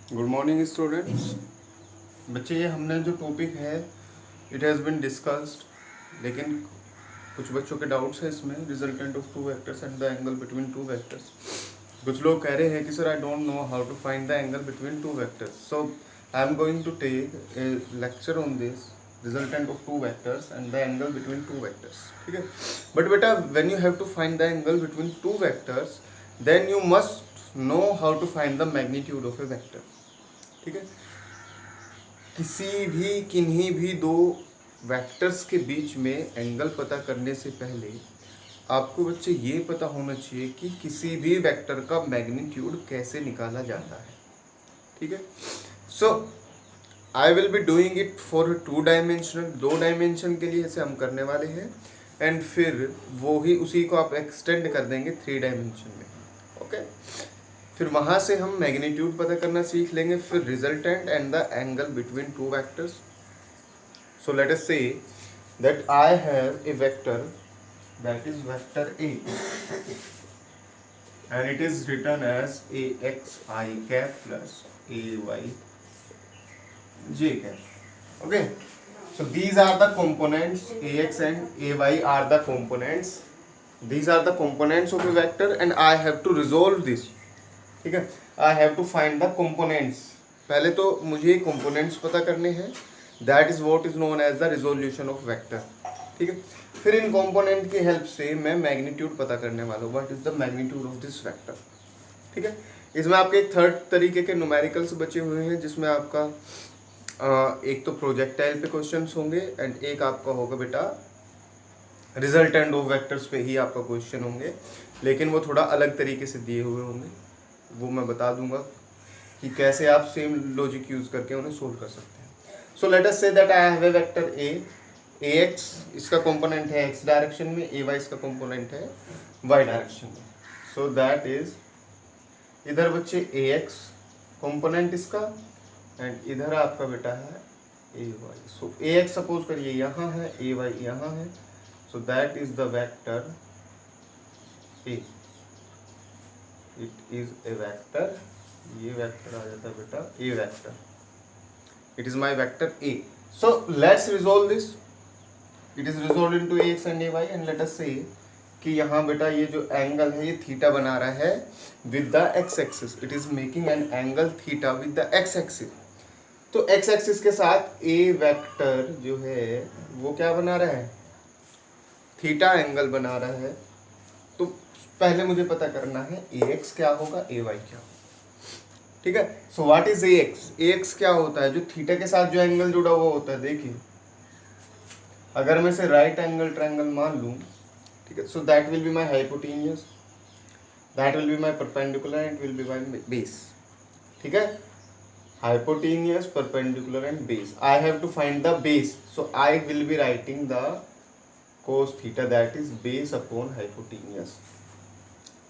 Good morning students. बच्चे, ये हमने जो टॉपिक है इट हैज़ बीन डिस्कस्ड, लेकिन कुछ बच्चों के डाउट्स हैं इसमें। Resultant of two vectors and the angle between two vectors. कुछ लोग कह रहे हैं कि sir I don't know how to find the angle between two vectors, so I am going to take a lecture on this resultant of two vectors and the angle between two vectors. ठीक है, but बेटा when you have to find the angle between two vectors then you must no how to find the magnitude of a vector. ठीक है, किसी भी किन्हीं भी दो वेक्टर्स के बीच में एंगल पता करने से पहले आपको बच्चे ये पता होना चाहिए कि किसी भी वेक्टर का मैग्नीट्यूड कैसे निकाला जाता है। ठीक है, so I will be doing it for two dimensional, दो डायमेंशन के लिए इसे हम करने वाले हैं, एंड फिर वो ही उसी को आप एक्सटेंड कर देंगे थ्री डायमेंशन में। ओके, फिर वहाँ से हम मैग्नीट्यूड पता करना सीख लेंगे, फिर resultant and the angle between two vectors. So let us say that I have a vector that is vector A and it is written as A X I cap plus A Y J cap. Okay, so these are the components, ax and ay are the components, these are the components of a vector and I have to resolve this। ठीक है, I have to find the components. पहले तो मुझे components पता करने हैं, that is what is known as the resolution of vector. ठीक है, फिर इन कंपोनेंट की हेल्प से मैं मैग्नीट्यूड पता करने वाला हूँ, what is the magnitude of this vector. ठीक है, इसमें आपके एक थर्ड तरीके के न्यूमेरिकल्स बचे हुए हैं, जिसमें आपका एक तो प्रोजेक्टाइल पे क्वेश्चंस होंगे एंड एक आपका होगा बेटा रिजल्टेंट ऑफ वेक्टर्स पे ही आपका क्वेश्चन होंगे, लेकिन वो थोड़ा अलग तरीके से दिए हुए होंगे। वो मैं बता दूंगा कि कैसे आप सेम लॉजिक यूज करके उन्हें सोल्व कर सकते हैं। सो let us say that I have a vector A, ax इसका कंपोनेंट है x डायरेक्शन में, ay इसका कंपोनेंट है y डायरेक्शन में। सो दैट इज इधर बच्चे ax कंपोनेंट इसका एंड इधर आपका बेटा है ay। सो ax सपोज करिए यहाँ है, ay यहाँ है, so that is the vector a, it is a vector, ये वेक्टर आ जाता है बेटा a vector, it is my vector a. So let's resolve this, it is resolve into x and a y and let us say कि यहाँ बेटा ये जो एंगल है ये थीटा बना रहा है with the x axis, it is making an angle theta with the x axis. तो एक्स एक्सिस के साथ ए वेक्टर जो है वो क्या बना रहा है, थीटा एंगल बना रहा है। तो पहले मुझे पता करना है ax क्या होगा, ay क्या होगा। ठीक है, so what is ax, ax क्या होता है, जो थीटा के साथ जो एंगल जुड़ा हुआ होता है। देखिए अगर मैं इसे राइट एंगल ट्रायंगल मान लूं, ठीक है, so that will be my hypotenuse, that will be my perpendicular and will be my base. ठीक है, hypotenuse, perpendicular and base. I have to find the base, so I will be writing the cos theta that is base upon hypotenuse.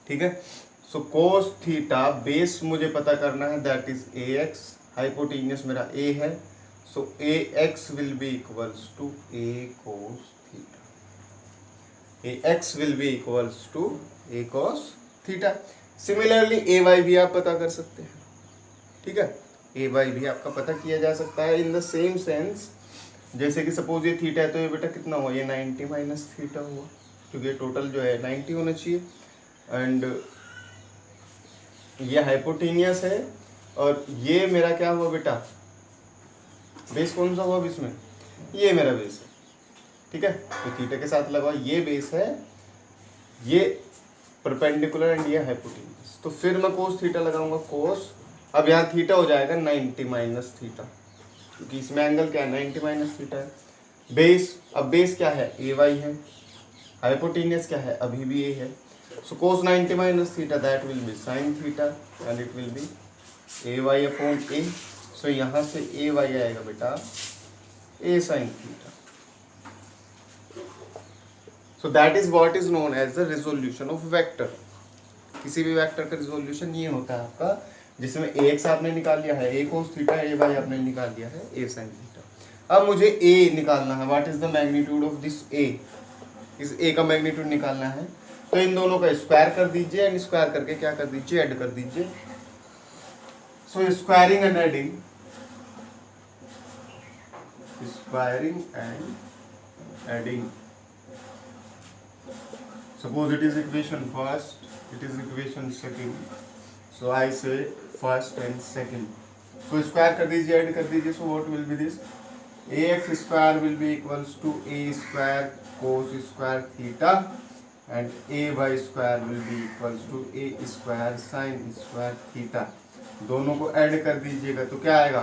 ठीक है, सो cos theta base मुझे पता करना है, that is a x, hypotenuse मेरा a है, so a x will be equals to a cos theta, a x will be equals to a cos theta. Similarly a y भी आप पता कर सकते हैं। ठीक है, ए वाई भी आपका पता किया जा सकता है इन द सेम सेंस, जैसे कि सपोज ये थीटा है तो ये बेटा कितना हुआ, ये 90 माइनस थीटा हुआ, क्योंकि टोटल जो है 90 होना चाहिए, एंड ये हाइपोटेनियस है और ये मेरा क्या हुआ बेटा, बेस कौन सा हुआ इसमें, ये मेरा बेस है। ठीक है, तो थीटा के साथ लगा ये बेस है, ये परपेंडिकुलर एंड ये हाइपोटेनियस। तो फिर मैं कोस थीटा लगाऊंगा, कोस, अब यहाँ थीटा हो जाएगा 90 माइनस थीटा, क्योंकि इसमें एंगल क्या है 90 माइनस थीटा है। बेस, अब बेस क्या है ए वाई है, हाइपोटेनियस क्या है अभी भी ए है, so cos 90 minus theta that will be sin theta and it will be ay upon a। so यहाँ से ay आएगा बेटा a sin theta। so that is what is known as the resolution of vector। किसी भी vector का resolution ये होता है आपका, जिसमें ax आपने निकाल लिया है, a cos theta, ay आपने निकाल लिया है a sin theta। अब मुझे a निकालना है, what is the magnitude of this a, इस a का मैग्नीट्यूड निकालना है। तो इन दोनों का स्क्वायर कर दीजिए एंड स्क्वायर करके क्या कर दीजिए, ऐड कर दीजिए। So squaring and adding, squaring and adding. Suppose it is equation first, it is equation second. So I say first and second. So square कर दीजिए, add कर दीजिए. So what will be this? Ax square will be equals to a square cos square theta and ay square will be equals to a square sin square theta. दोनों को add कर दीजिएगा तो क्या आएगा?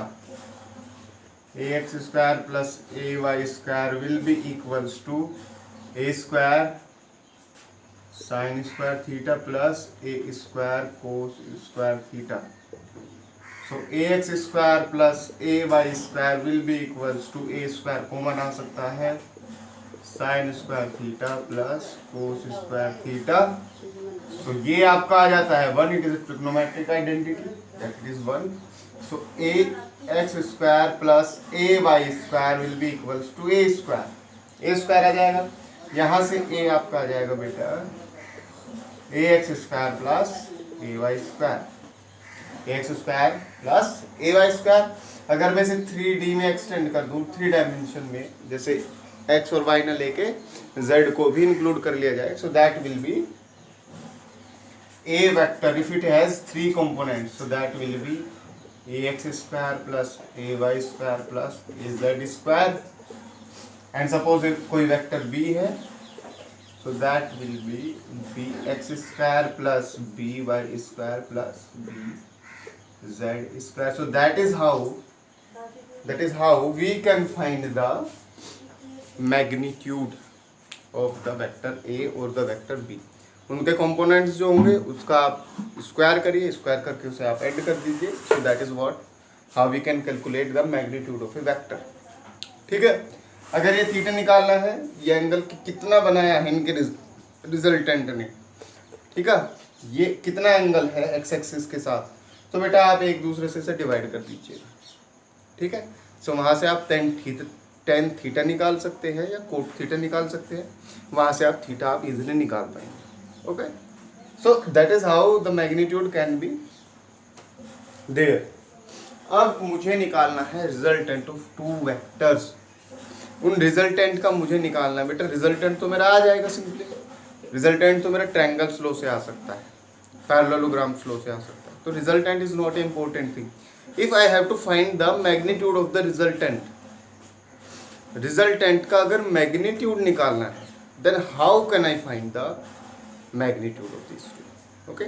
ax square plus ay square will be equals to a square sin square theta plus a square cos square theta. So ax square plus ay square will be equals to a square common आ सकता है sin square theta plus cos square theta. So ये आपका आ जाता है 1. It is a trigonometric identity, that is 1. So ax square plus ay square will be equals to a square. a square आ जाएगा, यहाँ से a आपका आ जाएगा बेटा ax square plus ay square. X square plus ए वाई स्क्वायर. अगर मैं इसे 3D में एक्सटेंड कर दूं, 3 डायमेंशन में, जैसे एक्स और वाई ना लेके जेड को भी इंक्लूड कर लिया जाए, so that will be a vector if it has 3 components. So that will be A x square plus A Y square plus A Z square. And suppose कोई vector B है, so that will be bx square plus by square plus bz square. So that is how we can find the magnitude of the vector a or the vector b. उनके components जो होंगे उसका आप square करिए, square करके उसे आप add कर दीजिए. So that is what how we can calculate the magnitude of a vector. ठीक है. अगर ये थीटा निकालना है, ये एंगल कितना बनाया है इनके रिजल्टेंट ने, ठीक है, ये कितना एंगल है एक्स एक्सिस के साथ, तो बेटा आप एक दूसरे से डिवाइड कर दीजिएगा. ठीक है. सो वहाँ से आप टेन थीटा निकाल सकते हैं या कोट थीटा निकाल सकते हैं. वहाँ से आप थीटा आप इजीली निकाल पाएंगे. Okay. So that is how the magnitude can be there. अब मुझे निकालना है रिजल्टेंट ऑफ 2 वेक्टर्स. उन रिजल्टेंट का मुझे निकालना है बेटा. रिजल्टेंट तो मेरा आ जाएगा सिंपली. रिजल्टेंट तो मेरा ट्रायंगल्स लॉ से आ सकता है, पैरेललोग्राम्स लॉ से आ सकता है. तो resultant is not a important thing. If I have to find the magnitude of the resultant, resultant का अगर मैग्नीट्यूड निकालना है, then how can I find the magnitude of this two. Okay.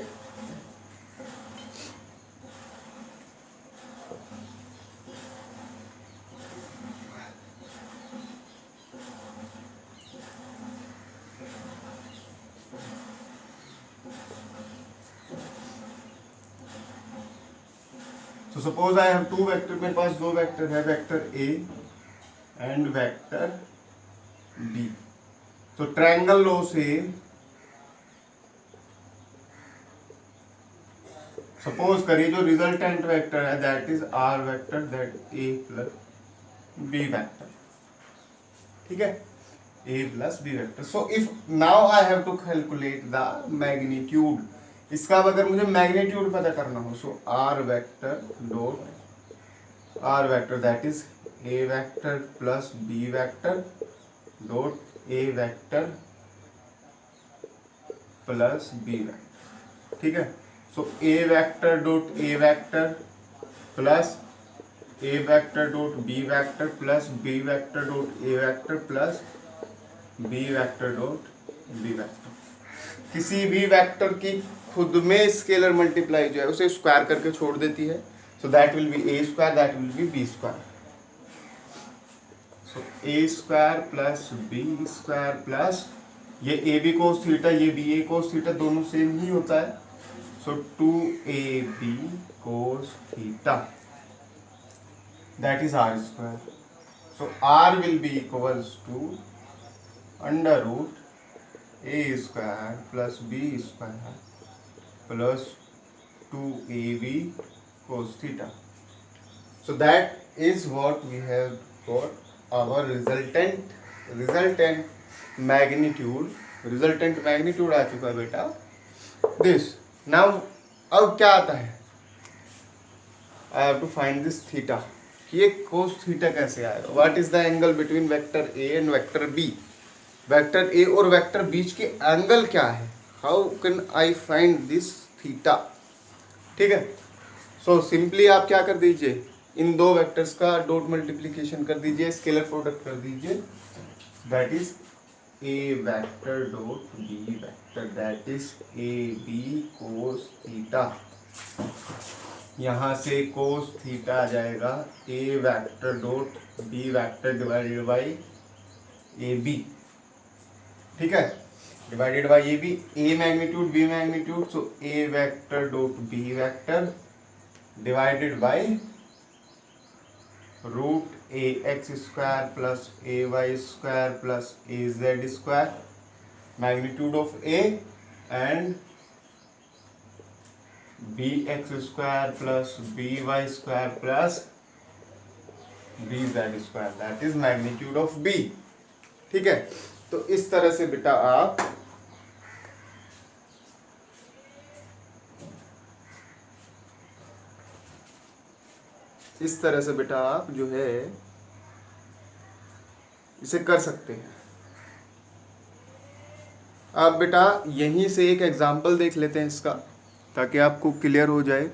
तो suppose I have 2 vector. मेरे पास 2 vector है, vector A and vector B. तो triangle law से सपोज करिए जो रिजल्टेंट वेक्टर है that is R vector, that A plus b vector. ठीक है. A plus b vector. So if now I have to calculate the magnitude. इसका अगर मुझे मैग्नीट्यूड पता करना हो, so r vector dot r vector that is a vector plus b vector dot a vector plus b vector. ठीक है. So a vector dot a vector plus a vector dot b vector plus b vector dot a vector plus b vector dot b vector. किसी भी vector की खुद में scalar multiply जो है उसे स्क्वायर करके छोड़ देती है. So that will be A square, that will be B square. So A square plus B square plus ये ए बी कोस थीटा, ये बी ए कोस थीटा, दोनों सेम ही होता है. सो 2ab cos theta that is r square. So r will be equals to under root a square plus b square plus 2ab cos theta. So that is what we have got our resultant magnitude. Resultant magnitude आ चुका है बेटा this. Now अब क्या आता है, I have to find this theta, ये cos theta कैसे आएगा, what is the angle between vector A and vector B, vector A और वेक्टर बीच के एंगल क्या है, how can I find this theta. ठीक है, सो सिंपली आप क्या कर दीजिए, इन दो वेक्टर्स का डॉट मल्टीप्लीकेशन कर दीजिए, स्केलर प्रोडक्ट कर दीजिए, that is a vector dot b vector, that is a B cos theta. यहाँ से कोस थीटा आ जाएगा a vector dot b vector divided by a b. ठीक है, divided by a b, a magnitude b magnitude, so a vector dot b vector divided by root a x square plus A Y square plus A Z square, magnitude of a and b x square plus B Y square plus B Z square, that is magnitude of B. ठीक है, तो इस तरह से बेटा आप जो है इसे कर सकते हैं। आप बेटा यहीं से एक एग्जांपल देख लेते हैं इसका, ताकि आपको क्लियर हो जाए,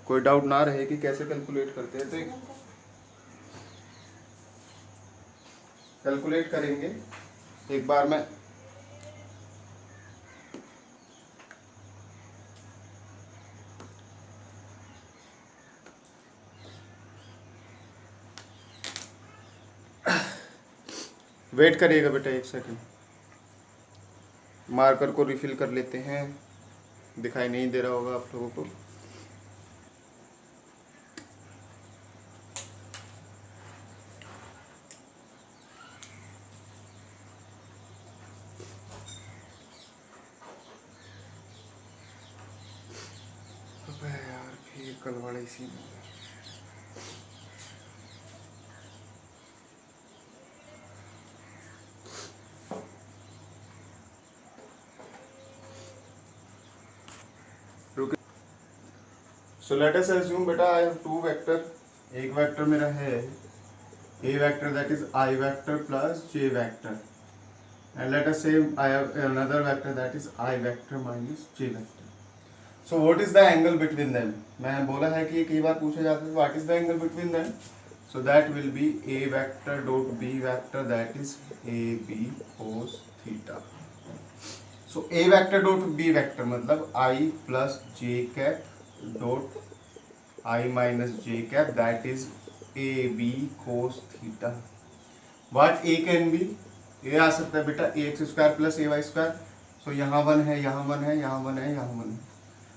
कोई डाउट ना रहे कि कैसे कैलकुलेट करते हैं। तो कैलकुलेट करेंगे एक बार मैं वेट करिएगा बेटा एक सेकंड, मार्कर को रिफिल कर लेते हैं, दिखाई नहीं दे रहा होगा आप लोगों को। यार फिर कल वाला इसी रुके। सो लेट अस अज्यूम बेटा आई हैव टू वेक्टर, एक वेक्टर मेरा है a vector that is i vector plus j vector, and let us say I have another vector that is I vector minus j vector. So what is the angle between them? मैं बोला है कि कई बार पूछा जाता है what is the angle between them? So that will be a vector dot b vector, that is a b cos theta. So a vector dot b vector मतलब I plus j cap dot I minus j cap, that is a b cos theta. What a can be? ये आ सकता है बेटा ए x square plus ए Y square, सो यहाँ one है, यहाँ one है, यहाँ वन है, यहाँ वन है,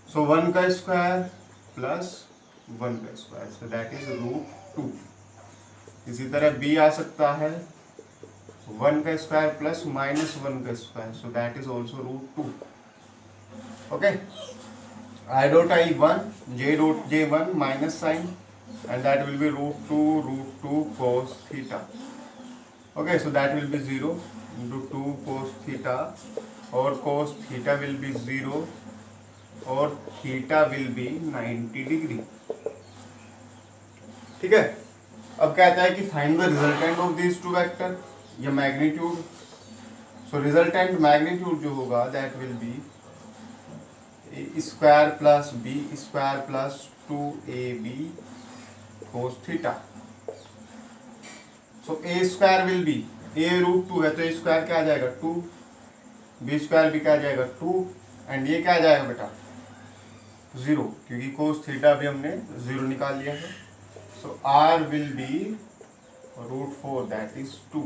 सो वन का स्क्वायर प्लस वन का square, so that is root two. इसी तरह बी आ सकता है वन का स्क्वायर प्लस माइनस वन का square, so that is also root two. Okay, I dot I one, J dot J one minus sine, and that will be root two cos theta. Okay, so that will be 0 into 2 cos theta, और cos theta will be 0 और theta will be 90 degree. ठीक है, अब कहता है कि find the resultant of this two vector, या magnitude. So resultant magnitude जो होगा that will be A square plus B square plus 2ab cos theta. So A square will be, A root two है तो ए square क्या आ जाएगा 2, B square भी क्या आ जाएगा 2, एंड ये क्या आ जाएगा बेटा 0, क्योंकि कोस थीटा भी हमने 0 निकाल लिया है। So r will be root 4, that is 2।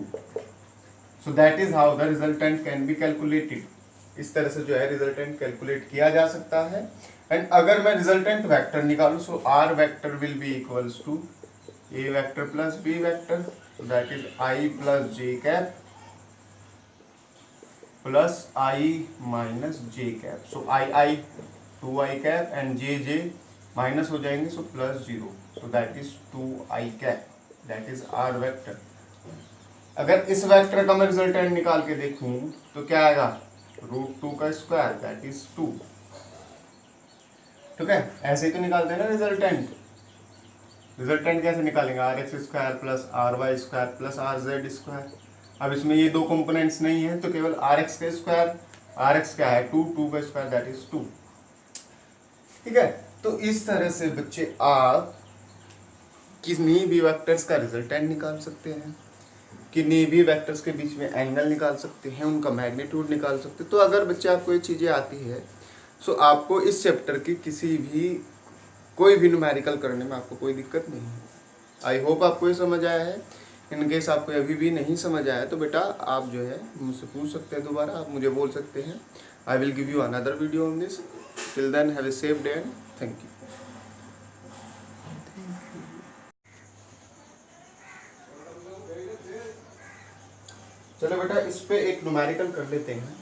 So that is how the resultant can be calculated. इस तरह से जो है रिजल्टेंट कैलकुलेट किया जा सकता है। एंड अगर मैं रिजल्टेंट वेक्टर निकालूं, so r vector will be equals to a vector plus b vector, so that is I plus j cap plus I minus j cap. So I 2I cap and j minus हो जाएंगे, so plus 0, so that is 2I cap, that is R vector। अगर इस vector का मैं resultant निकाल के देखूं तो क्या आएगा रूट 2 का स्क्वायर, दैट इज 2। ठीक है, ऐसे ही तो निकालते हैं ना रिजल्टेंट। रिजल्टेंट कैसे निकालेंगे, R X square plus R Y square plus R Z square. अब इसमें ये दो कंपोनेंट्स नहीं है तो केवल आर एक्स का स्क्वायर, आर एक्स क्या है 2, 2 का स्क्वायर दैट इज 2। ठीक है, तो इस तरह से बच्चे आप किन्हीं भी वेक्टर्स का रिजल्टेंट निकाल सकते हैं, किन्हीं भी वेक्टर्स के बीच में एंगल निकाल सकते हैं, उनका मैग्नीट्यूड निकाल सकते हैं। तो अगर बच्चे आपको ये चीज़ें आती है सो आपको इस चैप्टर की किसी भी कोई भी न्यूमेरिकल करने में आपको कोई दिक्कत नहीं है। आई होप आपको ये समझ आया है। इन केस आपको अभी भी नहीं समझ आया तो बेटा आप जो है मुझसे पूछ सकते हैं, दोबारा आप मुझे बोल सकते हैं। I will give you another video on this. Till then have a safe day and thank you. चलो बेटा इस पे एक न्यूमेरिकल कर लेते हैं।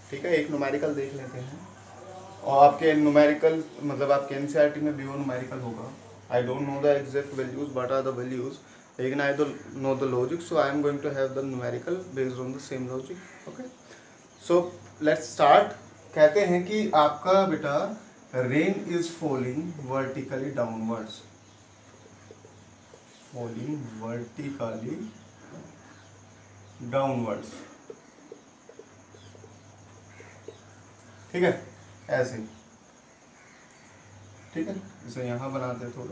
ठीक है, एक न्यूमेरिकल देख लेते हैं। और आपके न्यूमेरिकल मतलब आपके एनसीईआरटी में भी वो न्यूमेरिकल होगा। I don't know the exact values but are the values, लेकिन I know the logic, so I am going to have the numerical based on the same logic. Okay, so let's start. कहते हैं कि आपका बेटा rain is falling vertically downwards, falling vertically downwards. ठीक है, ऐसे। ठीक है, इसे यहाँ बनाते हैं थोड़ा।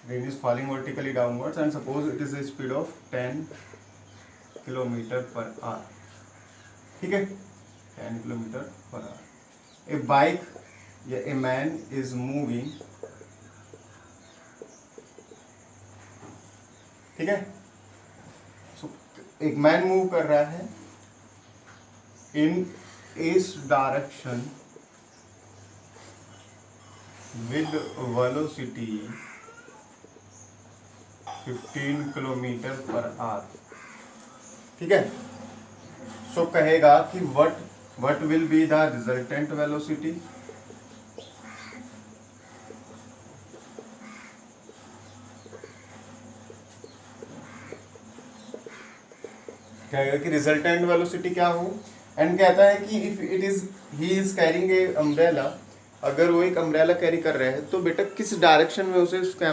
Rain is falling vertically downwards and suppose it is the speed of 10 kilometre per hour. ठीक है, 10 kilometre per our. A bike या ए मैन इज मूविंग। ठीक है, सो एक मैन मूव कर रहा है इन इस direction with velocity 15 kilometre per hour. ठीक है, सो कहेगा कि what will be the resultant velocity. कहेगा कि रिजल्टेंट वेलोसिटी क्या हो, एंड कहता है कि if it is he is carrying a umbrella, अगर वो एक अम्ब्रेला कैरी कर रहा है तो बेटा किस डायरेक्शन में उसे उसके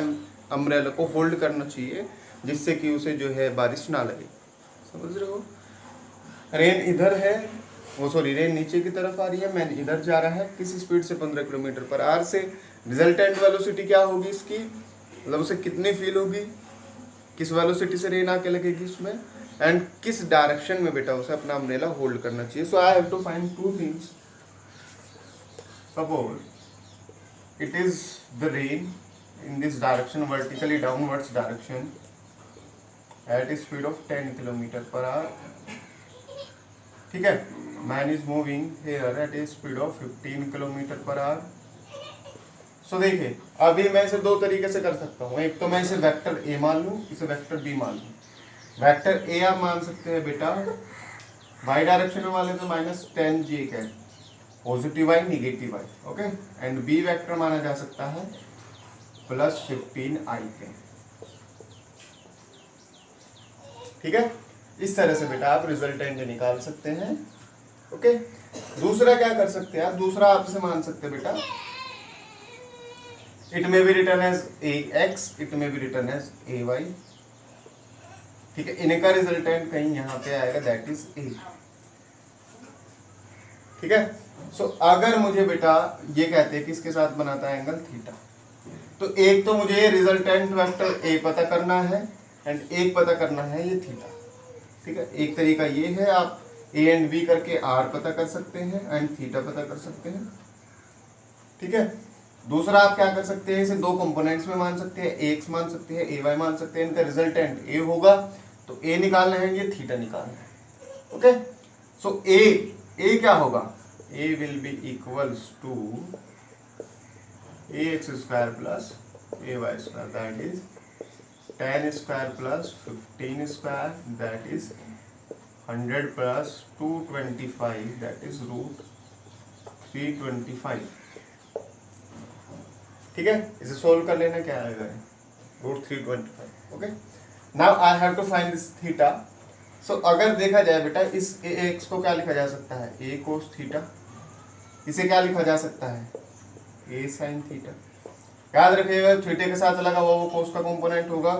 अम्ब्रेला को होल्ड करना चाहिए जिससे कि उसे जो है बारिश ना लगे। समझ रहे हो, रेन इधर है, वो सॉरी रेन नीचे की तरफ आ रही है, मैन इधर जा रहा है किस स्पीड से 15 किलोमीटर पर आवर से। रिजल्टेंट वेलोसिटी क्या होगी इसकी, मतलब उसे कितनी फील होगी, किस वेलोसिटी से रेन आके लगेगी उसमें, एंड किस डायरेक्शन में बेटा उसे अपना अम्ब्रेला होल्ड करना चाहिए। So I have to find two things. Suppose it is the rain in this direction, vertically downwards direction at a speed of 10 kilometre per hour. ठीक है, man is moving here at a speed of 15 kilometre per hour. So देखिए अभी मैं इसे दो तरीके से कर सकता हूँ। एक तो मैं इसे वेक्टर ए मान लूँ, इसे वेक्टर बी मान लूँ। वेक्टर ए आप मान सकते हैं बेटा वाई डायरेक्शन में मान लेते -10 j cap, positive y negative y. Okay, and b vector माना जा सकता है +15 आई कैप। ठीक है, इस तरह से बेटा आप रिजल्टेंट निकाल सकते हैं। ओके, दूसरा क्या कर सकते हैं आप, दूसरा आप इसे मान सकते हैं बेटा it may be written as A X, it may be written as A Y. ठीक है, इनका रिजल्टेंट कहीं यहाँ पे आएगा दैट इज ए। ठीक है, सो अगर मुझे बेटा ये कहते हैं कि इसके साथ बनाता है एंगल थीटा, तो एक तो मुझे रिजल्टेंट वेक्टर ए पता करना है एंड एक पता करना है ये थीटा। ठीक है, एक तरीका ये है आप ए एंड बी करके आर पता कर सकते हैं एंड थीटा पता कर सकते हैं। ठीक है, दूसरा आप क्या कर सकते हैं, इसे दो कंपोनेंट्स में मान सकते हैं, ए एक्स मान सकते हैं, ए वाई मान सकते हैं। इनका रिजल्टेंट ए होगा तो ए निकालना है, ये थीटा निकालना है। ओके, सो ए क्या होगा, a will be equals to a x square plus A Y square that is 10 square plus 15 square that is 100 plus 225 that is √325। ठीक है, इसे सोल्व कर लेना, क्या आएगा √325। Okay, now I have to find this theta. सो अगर देखा जाए बेटा इस ए एक्स को क्या लिखा जा सकता है, ए कोस थीटा। इसे क्या लिखा जा सकता है, ए साइन थीटा। याद रखिएगा थीटे के साथ लगा हुआ वो कोस का कंपोनेंट होगा,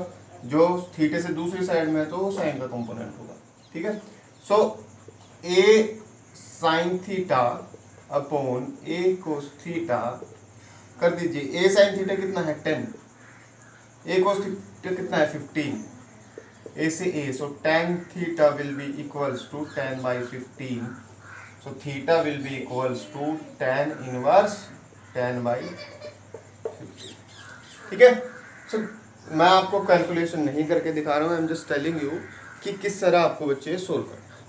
जो थीटे से दूसरी साइड में है तो वो साइन का कंपोनेंट होगा। ठीक है, सो ए साइन थीटा अपॉन ए कोस थीटा कर दीजिए। ए साइन थीटा कितना है 10, ए कोस थीटा कितना है 15, ए से A, so tan theta will be equals to 10/15, so theta will be equals to tan inverse 10/15। ठीक है, सो मैं आपको कैलकुलेशन नहीं करके दिखा रहा हूँ, I am just telling you कि किस तरह आपको बच्चे सोल्व करना है।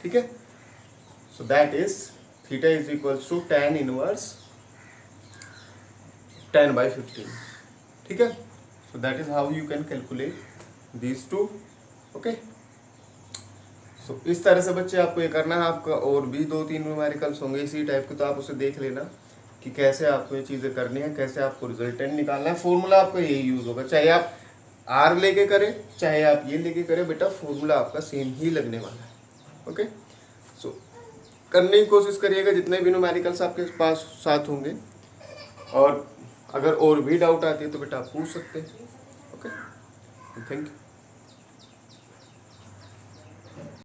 ठीक है, so that is theta is equals to tan inverse 10/15। ठीक है, so that is how you can calculate these two. Okay, सो इस तरह से बच्चे आपको ये करना है। आपका और भी 2-3 न्यूमेरिकल्स होंगे इसी टाइप के, तो आप उसे देख लेना कि कैसे आपको ये चीज़ें करनी है, कैसे आपको रिजल्टेंट निकालना है। फॉर्मूला आपका यही यूज़ होगा, चाहे आप आर लेके करें चाहे आप ये लेके करें, बेटा फॉर्मूला आपका सेम ही लगने वाला है। ओके, सो करने की कोशिश करिएगा जितने भी न्यूमेरिकल्स आपके पास साथ होंगे, और अगर और भी डाउट आती है तो बेटा आप पूछ सकते हैं। Okay, thank you.